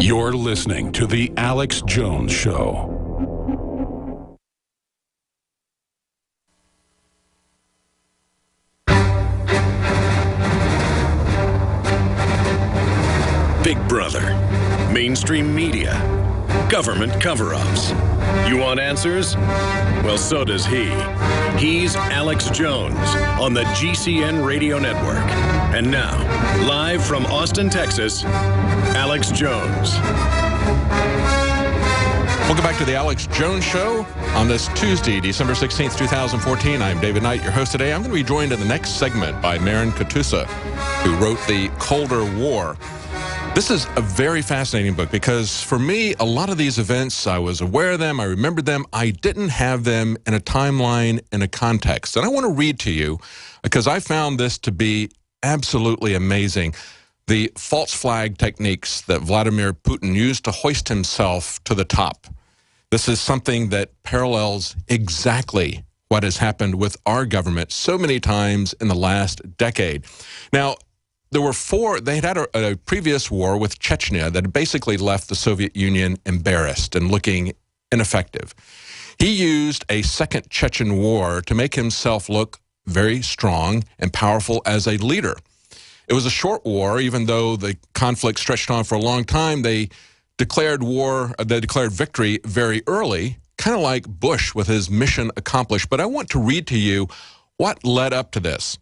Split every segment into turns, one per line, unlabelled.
You're listening to The Alex Jones Show.
Big Brother, mainstream media, government cover-ups. You want answers? Well, so does he. He's Alex Jones on the GCN Radio Network. And now, live from Austin, Texas, Alex Jones.
Welcome back to the Alex Jones Show on this Tuesday, December 16th, 2014. I'm David Knight, your host today. I'm going to be joined in the next segment by Maren Katusa, who wrote The Colder War. This is a very fascinating book because for me, a lot of these events, I was aware of them, I remembered them, I didn't have them in a timeline, in a context. And I want to read to you because I found this to be absolutely amazing. The false flag techniques that Vladimir Putin used to hoist himself to the top. This is something that parallels exactly what has happened with our government so many times in the last decade. Now, there were they had a previous war with Chechnya that basically left the Soviet Union embarrassed and looking ineffective. He used a second Chechen war to make himself look very strong and powerful as a leader. It was a short war, even though the conflict stretched on for a long time. They declared victory very early, kind of like Bush with his mission accomplished. But I want to read to you what led up to this.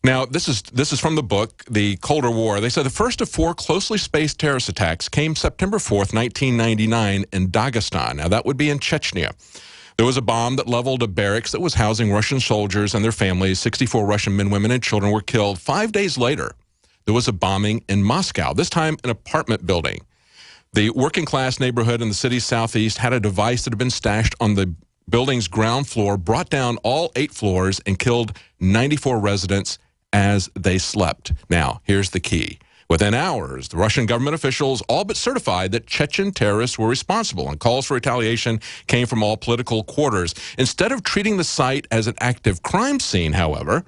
Now, this is from the book, The Colder War. They said the first of 4 closely spaced terrorist attacks came September 4th, 1999 in Dagestan. Now, that would be in Chechnya. There was a bomb that leveled a barracks that was housing Russian soldiers and their families. 64 Russian men, women, and children were killed. 5 days later, there was a bombing in Moscow, this time an apartment building. The working-class neighborhood in the city's southeast had a device that had been stashed on the building's ground floor, brought down all 8 floors, and killed 94 residents as they slept. Now, here's the key. Within hours, the Russian government officials all but certified that Chechen terrorists were responsible, and calls for retaliation came from all political quarters. Instead of treating the site as an active crime scene, however,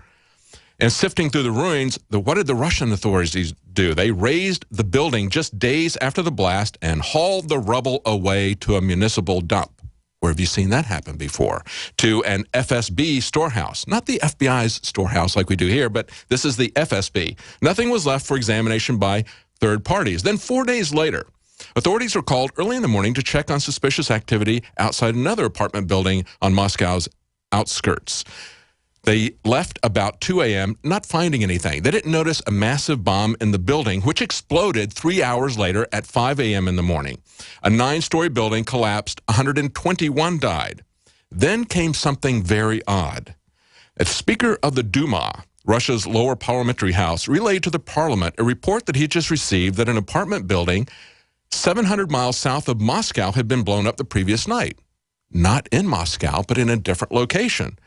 and sifting through the ruins, what did the Russian authorities do? They razed the building just days after the blast and hauled the rubble away to a municipal dump. Where have you seen that happen before? To an FSB storehouse. Not the FBI's storehouse like we do here, but this is the FSB. Nothing was left for examination by third parties. Then 4 days later, authorities were called early in the morning to check on suspicious activity outside another apartment building on Moscow's outskirts. They left about 2 a.m., not finding anything. They didn't notice a massive bomb in the building, which exploded 3 hours later at 5 a.m. in the morning. A 9-story building collapsed, 121 died. Then came something very odd. A speaker of the Duma, Russia's lower parliamentary house, relayed to the parliament a report that he just received that an apartment building 700 miles south of Moscow had been blown up the previous night. Not in Moscow, but in a different location.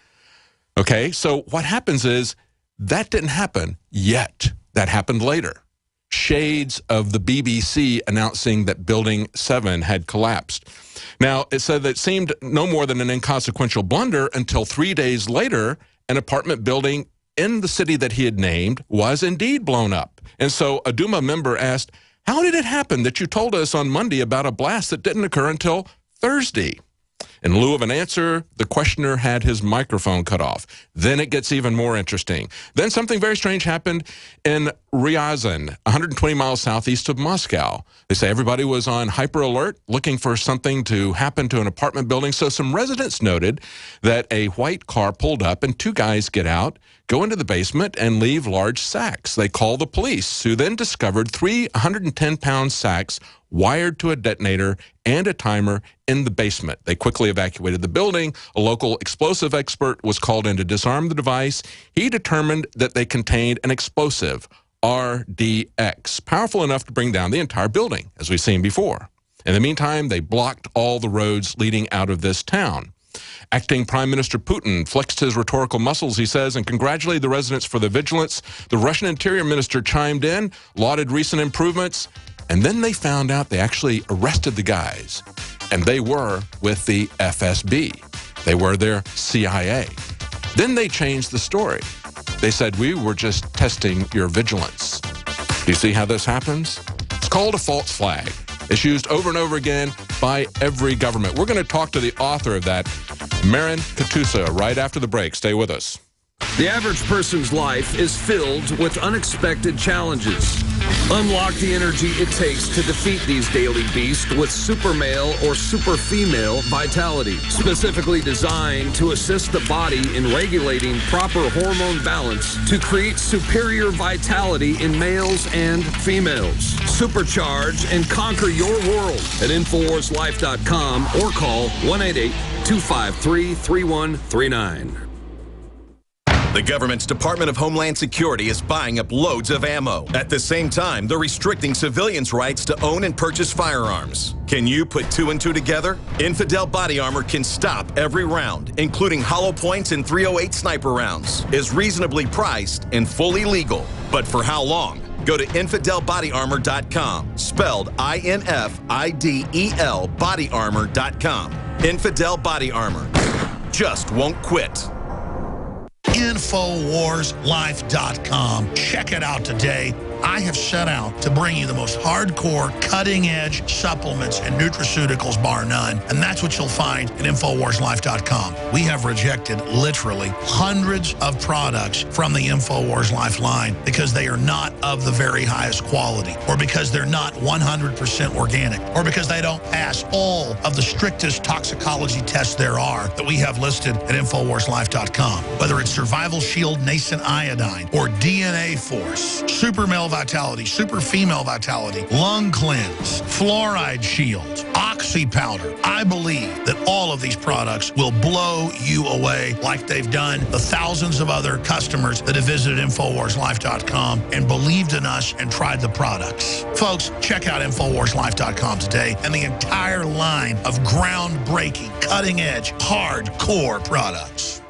Okay, so what happens is that didn't happen yet. That happened later. Shades of the BBC announcing that Building 7 had collapsed. Now, it said that it seemed no more than an inconsequential blunder until 3 days later, an apartment building in the city that he had named was indeed blown up. And so a Duma member asked, how did it happen that you told us on Monday about a blast that didn't occur until Thursday? In lieu of an answer, the questioner had his microphone cut off. Then it gets even more interesting. Then something very strange happened in Ryazan, 120 miles southeast of Moscow. They say everybody was on hyper alert, looking for something to happen to an apartment building. So some residents noted that a white car pulled up and 2 guys get out, go into the basement, and leave large sacks. They call the police, who then discovered 3 110-pound sacks wired to a detonator and a timer in the basement. They quickly evacuated the building. A local explosive expert was called in to disarm the device. He determined that they contained an explosive, RDX, powerful enough to bring down the entire building, as we've seen before. In the meantime, they blocked all the roads leading out of this town. Acting Prime Minister Putin flexed his rhetorical muscles, he says, and congratulated the residents for their vigilance. The Russian Interior Minister chimed in, lauded recent improvements, and then they found out they actually arrested the guys, and they were with the FSB. They were their CIA. Then they changed the story. They said, we were just testing your vigilance. Do you see how this happens? It's called a false flag. It's used over and over again by every government. We're going to talk to the author of that, Marin Katusa, right after the break. Stay with us.
The average person's life is filled with unexpected challenges. Unlock the energy it takes to defeat these daily beasts with super male or super female vitality, specifically designed to assist the body in regulating proper hormone balance to create superior vitality in males and females. Supercharge and conquer your world at InfoWarsLife.com or call 1-888-253-3139.
The government's Department of Homeland Security is buying up loads of ammo. At the same time, they're restricting civilians' rights to own and purchase firearms. Can you put two and two together? Infidel Body Armor can stop every round, including hollow points and .308 sniper rounds, is reasonably priced and fully legal. But for how long? Go to InfidelBodyArmor.com, spelled INFIDEL bodyarmor.com. Infidel Body Armor. Just won't quit.
InfoWarsLife.com. Check it out today. I have set out to bring you the most hardcore, cutting-edge supplements and nutraceuticals, bar none. And that's what you'll find at InfoWarsLife.com. We have rejected literally hundreds of products from the InfoWars Life line because they are not of the very highest quality, or because they're not 100% organic, or because they don't pass all of the strictest toxicology tests there are that we have listed at InfoWarsLife.com. Whether it's Survival Shield Nascent Iodine or DNA Force, Super Male Vitality, Super Female Vitality, Lung Cleanse, Fluoride Shield, Oxy Powder. I believe that all of these products will blow you away like they've done the thousands of other customers that have visited InfoWarsLife.com and believed in us and tried the products. Folks, check out InfoWarsLife.com today and the entire line of groundbreaking, cutting-edge, hardcore products.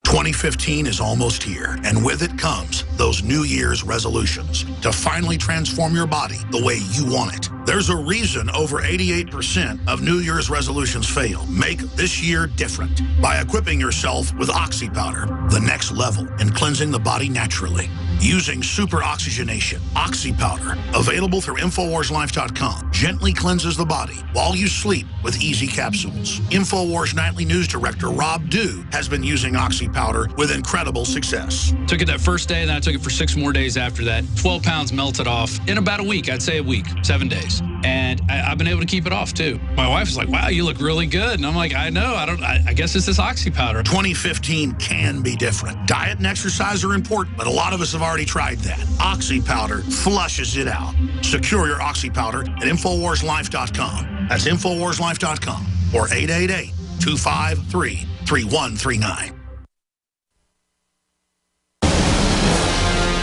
2015 is almost here, and with it comes those New Year's resolutions to finally transform your body the way you want it. There's a reason over 88% of New Year's resolutions fail. Make this year different by equipping yourself with Oxy Powder, the next level in cleansing the body naturally. Using super oxygenation, Oxy Powder, available through InfoWarsLife.com, gently cleanses the body while you sleep with easy capsules. InfoWars Nightly News Director Rob Dew has been using Oxy Powder with incredible success.
Took it that first day, then I took it for 6 more days after that. 12 pounds melted off in about a week. I'd say a week, 7 days. And I've been able to keep it off, too. My wife was like, wow, you look really good. And I'm like, I know. I guess it's this Oxy Powder.
2015 can be different. Diet and exercise are important, but a lot of us have already tried that. Oxy Powder flushes it out. Secure your Oxy Powder at InfoWarsLife.com. That's InfoWarsLife.com or 888-253-3139.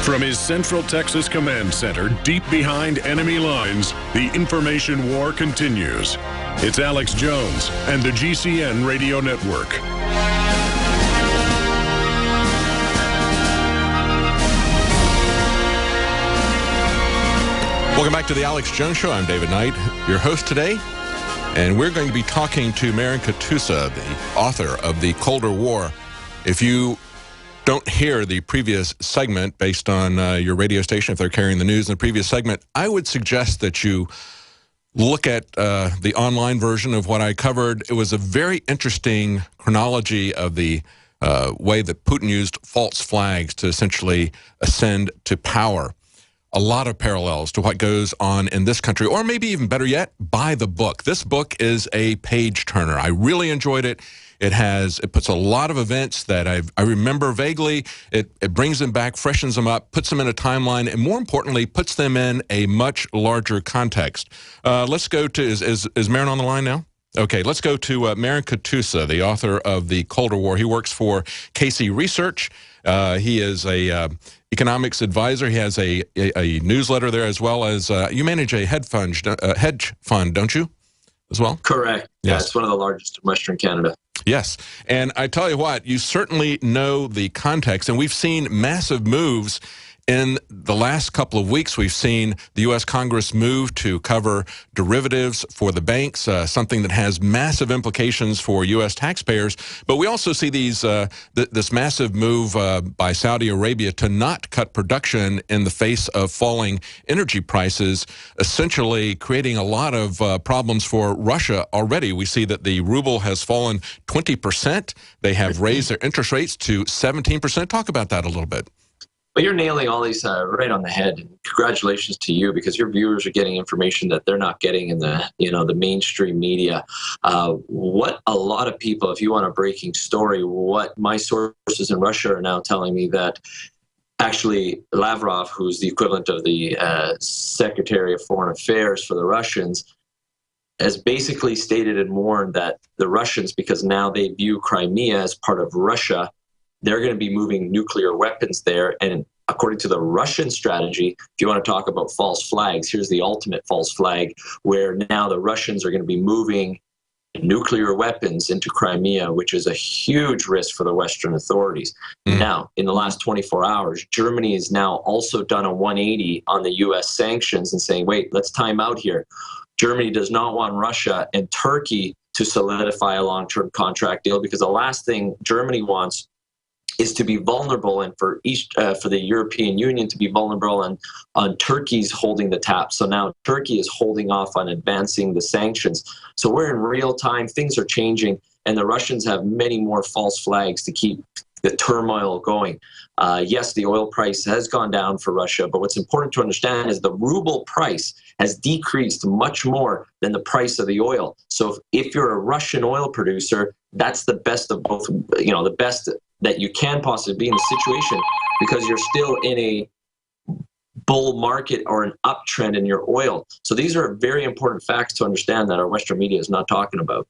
From his Central Texas Command Center, deep behind enemy lines, the information war continues. It's Alex Jones and the GCN Radio Network.
Welcome back to the Alex Jones Show. I'm David Knight, your host today. And we're going to be talking to Marin Katusa, the author of The Colder War. If you don't hear the previous segment based on your radio station, if they're carrying the news in the previous segment, I would suggest that you look at the online version of what I covered. It was a very interesting chronology of the way that Putin used false flags to essentially ascend to power. A lot of parallels to what goes on in this country, or maybe even better yet, buy the book. This book is a page-turner. I really enjoyed it. It puts a lot of events that I remember vaguely. It brings them back, freshens them up, puts them in a timeline, and more importantly, puts them in a much larger context. Let's go to, is Marin on the line now? Okay, let's go to Marin Katusa, the author of The Colder War. He works for Casey Research. He is a economics advisor. He has a newsletter there, as well as you manage a hedge fund, don't you, as well?
Correct.
Yes.
Yeah, it's one of the largest in Western Canada.
Yes, and I tell you what, you certainly know the context, and we've seen massive moves In the last couple of weeks, we've seen the U.S. Congress move to cover derivatives for the banks, something that has massive implications for U.S. taxpayers. But we also see these this massive move by Saudi Arabia to not cut production in the face of falling energy prices, essentially creating a lot of problems for Russia already. We see that the ruble has fallen 20%. They have raised their interest rates to 17%. Talk about that a little bit.
But you're nailing all these right on the head. And congratulations to you, because your viewers are getting information that they're not getting in the the mainstream media. What a lot of people, if you want a breaking story, what my sources in Russia are now telling me that actually Lavrov, who's the equivalent of the Secretary of Foreign Affairs for the Russians, has basically stated and warned that the Russians, because now they view Crimea as part of Russia, they're going to be moving nuclear weapons there. And according to the Russian strategy, if you want to talk about false flags, here's the ultimate false flag, where now the Russians are going to be moving nuclear weapons into Crimea, which is a huge risk for the Western authorities. Now, in the last 24 hours, Germany has now also done a 180 on the U.S. sanctions and saying, wait, let's time out here. Germany does not want Russia and Turkey to solidify a long-term contract deal, because the last thing Germany wants is to be vulnerable, and for the European Union to be vulnerable on Turkey's holding the tap. So now Turkey is holding off on advancing the sanctions. So we're in real time. Things are changing, and the Russians have many more false flags to keep the turmoil going. Yes, the oil price has gone down for Russia, but what's important to understand is the ruble price has decreased much more than the price of the oil. So if you're a Russian oil producer, that's the best of both, the best that you can possibly be in the situation, because you're still in a bull market or an uptrend in your oil. So these are very important facts to understand that our Western media is not talking about.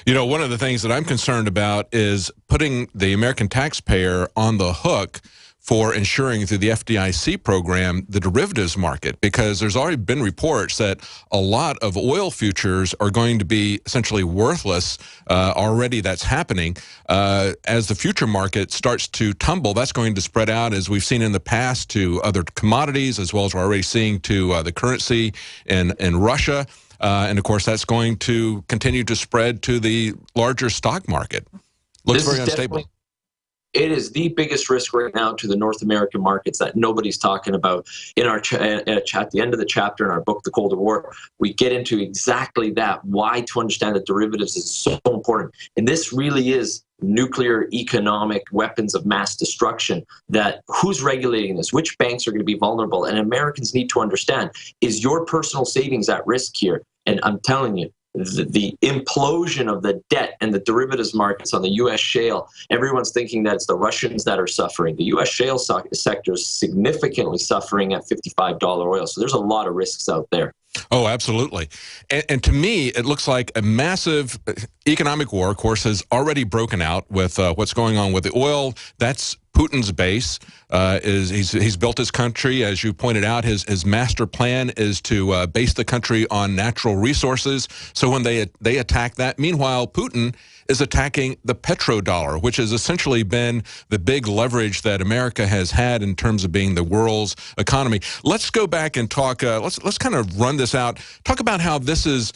One of the things that I'm concerned about is putting the American taxpayer on the hook for ensuring through the FDIC program the derivatives market, because there's already been reports that a lot of oil futures are going to be essentially worthless. Already that's happening. As the future market starts to tumble, that's going to spread out, as we've seen in the past, to other commodities, as well as we're already seeing to the currency in Russia. And of course, that's going to continue to spread to the larger stock market. Looks very unstable.
It is the biggest risk right now to the North American markets that nobody's talking about. In our at the end of the chapter in our book, The Colder War, we get into exactly that, why to understand that derivatives is so important. And this really is nuclear economic weapons of mass destruction. That who's regulating this? Which banks are going to be vulnerable? And Americans need to understand, is your personal savings at risk here? And I'm telling you, the implosion of the debt and the derivatives markets on the U.S. shale, everyone's thinking that it's the Russians that are suffering. The U.S. shale sector is significantly suffering at $55 oil. So there's a lot of risks out there.
Oh, absolutely. And to me, it looks like a massive economic war, of course, has already broken out with what's going on with the oil. That's Putin's base. He's built his country, as you pointed out. His master plan is to base the country on natural resources. So when they attack that, meanwhile, Putin is attacking the petrodollar, which has essentially been the big leverage that America has had in terms of being the world's economy. Let's go back and talk. Let's kind of run this out. Talk about how this is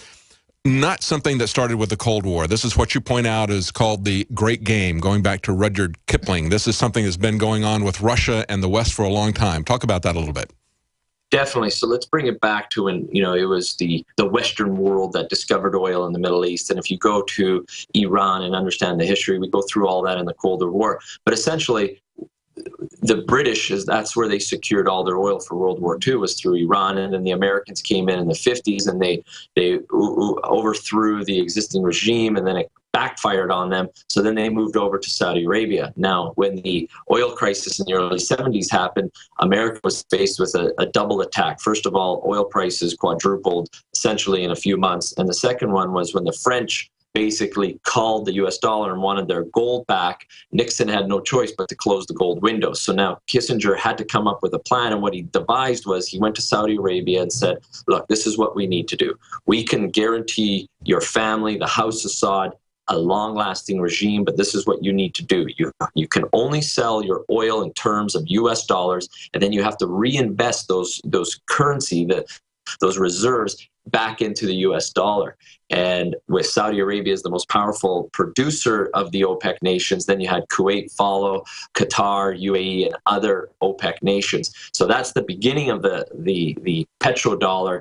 not something that started with the Cold War. This is what you point out is called the Great Game, going back to Rudyard Kipling. This is something that's been going on with Russia and the West for a long time. Talk about that a little bit.
Definitely. So let's bring it back to when, it was the Western world that discovered oil in the Middle East. And if you go to Iran and understand the history, we go through all that in the Colder War. But essentially, the British, that's where they secured all their oil for World War II, was through Iran. And then the Americans came in the 50s and they overthrew the existing regime, and then it backfired on them. So then they moved over to Saudi Arabia. Now, when the oil crisis in the early 70s happened, America was faced with a double attack. First of all, oil prices quadrupled essentially in a few months. And the second one was when the French basically called the US dollar and wanted their gold back. Nixon had no choice but to close the gold window. So now Kissinger had to come up with a plan, and what he devised was he went to Saudi Arabia and said, look, this is what we need to do. We can guarantee your family, the House Assad, a long-lasting regime, but this is what you need to do. You can only sell your oil in terms of US dollars, and then you have to reinvest those currency, those reserves back into the US dollar. And with Saudi Arabia as the most powerful producer of the OPEC nations, then you had Kuwait follow, Qatar, UAE, and other OPEC nations. So that's the beginning of the petrodollar